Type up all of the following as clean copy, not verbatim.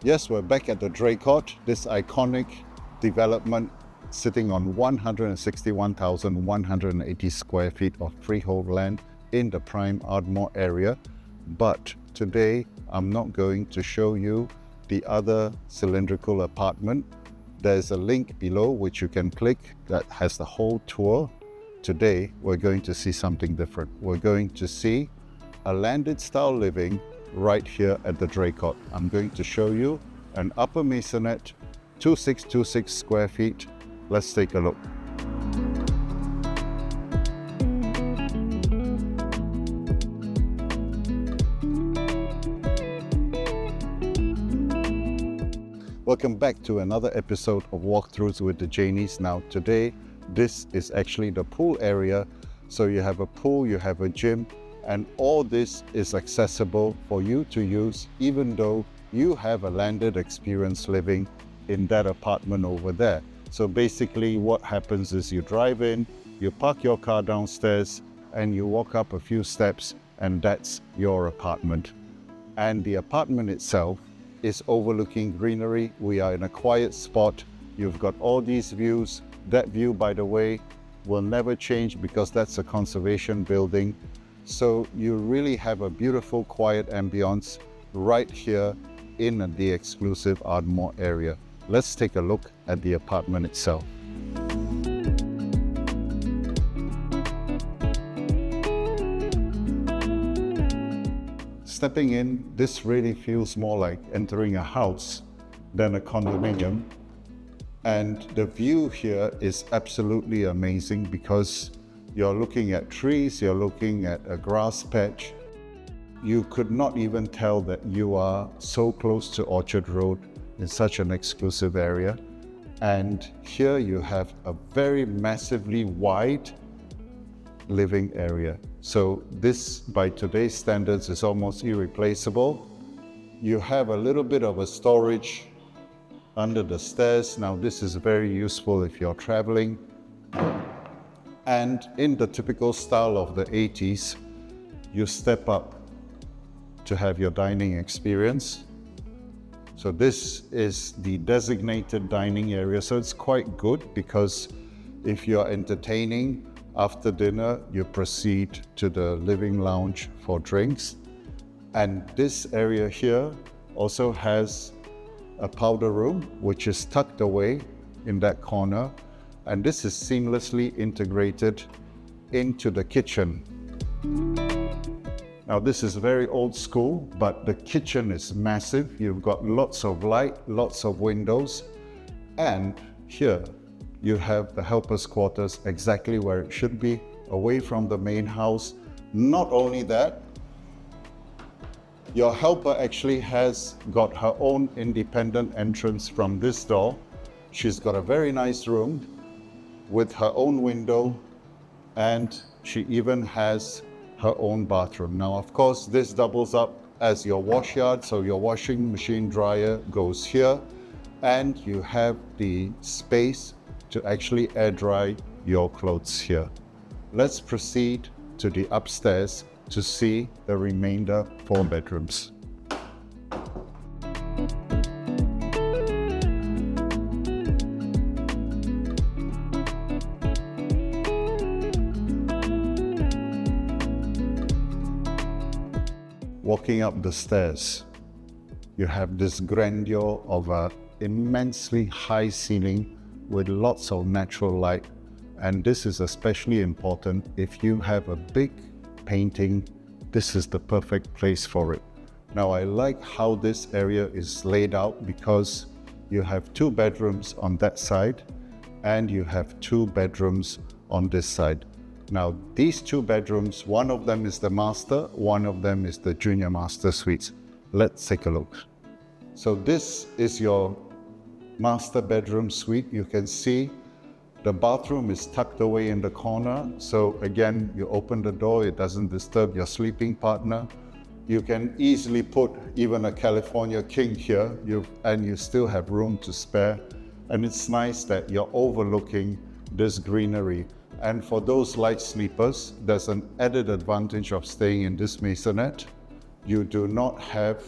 Yes, we're back at the Draycote, this iconic development sitting on 161,180 square feet of freehold land in the prime Ardmore area. But today, I'm not going to show you the other cylindrical apartment. There's a link below which you can click that has the whole tour. Today, we're going to see something different. We're going to see a landed style living right here at the Draycote. I'm going to show you an upper maisonette, 2626 square feet. Let's take a look. Welcome back to another episode of Walkthroughs with the Janeys. Now today, this is actually the pool area. So you have a pool, you have a gym, and all this is accessible for you to use even though you have a landed experience living in that apartment over there. So basically what happens is you drive in, you park your car downstairs, and you walk up a few steps, and that's your apartment. And the apartment itself is overlooking greenery. We are in a quiet spot. You've got all these views. That view, by the way, will never change because that's a conservation building. So you really have a beautiful, quiet ambience right here in the exclusive Ardmore area. Let's take a look at the apartment itself. Stepping in, this really feels more like entering a house than a condominium. And the view here is absolutely amazing because you're looking at trees, you're looking at a grass patch. You could not even tell that you are so close to Orchard Road in such an exclusive area. And here you have a very massively wide living area. So this, by today's standards, is almost irreplaceable. You have a little bit of a storage under the stairs. Now this is very useful if you're traveling. And in the typical style of the 80s, you step up to have your dining experience. So this is the designated dining area. So it's quite good because if you're entertaining after dinner, you proceed to the living lounge for drinks. And this area here also has a powder room, which is tucked away in that corner. And this is seamlessly integrated into the kitchen. Now this is very old school, but the kitchen is massive. You've got lots of light, lots of windows. And here you have the helper's quarters exactly where it should be, away from the main house. Not only that, your helper actually has got her own independent entrance from this door. She's got a very nice room with her own window, and she even has her own bathroom. Now, of course, this doubles up as your wash yard, so your washing machine dryer goes here, and you have the space to actually air dry your clothes here. Let's proceed to the upstairs to see the remainder 4 bedrooms. Walking up the stairs, you have this grandeur of an immensely high ceiling with lots of natural light. And this is especially important if you have a big painting. This is the perfect place for it. Now, I like how this area is laid out because you have 2 bedrooms on that side and you have 2 bedrooms on this side. Now, these 2 bedrooms, one of them is the master, one of them is the junior master suites. Let's take a look. So this is your master bedroom suite. You can see the bathroom is tucked away in the corner. So again, you open the door, it doesn't disturb your sleeping partner. You can easily put even a California king here, and you still have room to spare. And it's nice that you're overlooking this greenery. And for those light sleepers, there's an added advantage of staying in this maisonette. You do not have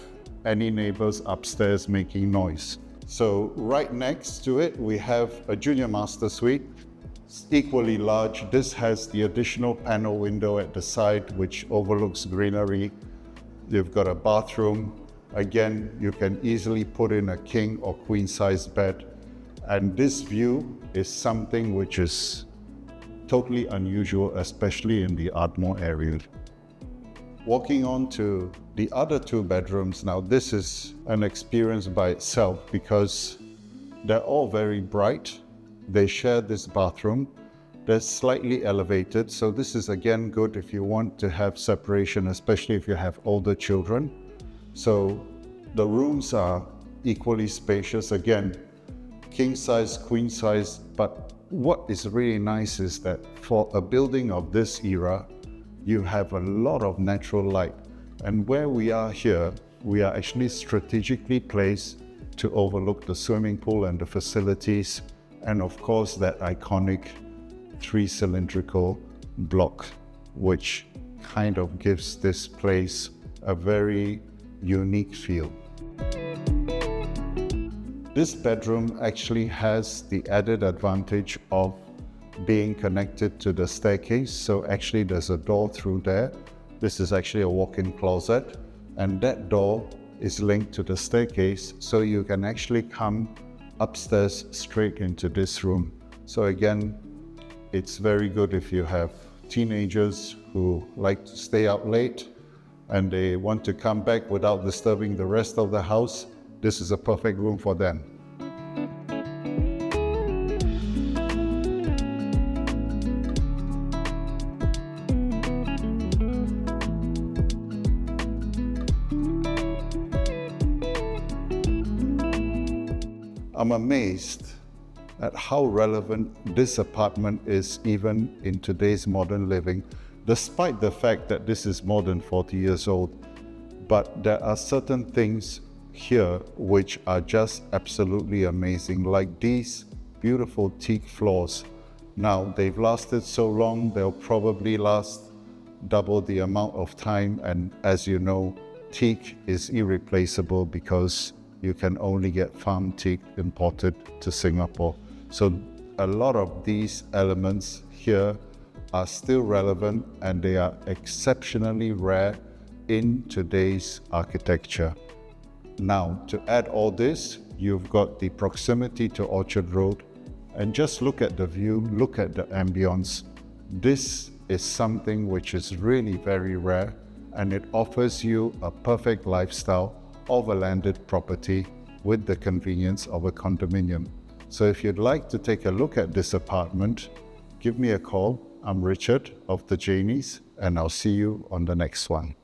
any neighbors upstairs making noise. So right next to it, we have a junior master suite. It's equally large. This has the additional panel window at the side, which overlooks greenery. You've got a bathroom. Again, you can easily put in a king or queen size bed. And this view is something which is totally unusual, especially in the Ardmore area. Walking on to the other two bedrooms now, this is an experience by itself because they're all very bright. They share this bathroom. They're slightly elevated, so this is again good if you want to have separation, especially if you have older children. So the rooms are equally spacious. Again, king size, queen size, but what is really nice is that for a building of this era, you have a lot of natural light. And where we are here, we are actually strategically placed to overlook the swimming pool and the facilities, and of course that iconic 3-cylindrical block, which kind of gives this place a very unique feel. This bedroom actually has the added advantage of being connected to the staircase. So actually there's a door through there. This is actually a walk-in closet, and that door is linked to the staircase, so you can actually come upstairs straight into this room. So again, it's very good if you have teenagers who like to stay out late and they want to come back without disturbing the rest of the house. This is a perfect room for them. I'm amazed at how relevant this apartment is even in today's modern living, despite the fact that this is more than 40 years old. But there are certain things here which are just absolutely amazing, like these beautiful teak floors. Now, they've lasted so long, they'll probably last double the amount of time. And as you know, teak is irreplaceable because you can only get farm teak imported to Singapore. So a lot of these elements here are still relevant, and they are exceptionally rare in today's architecture. Now, to add all this, you've got the proximity to Orchard Road, and just look at the view, look at the ambience. This is something which is really very rare, and it offers you a perfect lifestyle of a landed property with the convenience of a condominium. So if you'd like to take a look at this apartment, give me a call. I'm Richard of the Janeys, and I'll see you on the next one.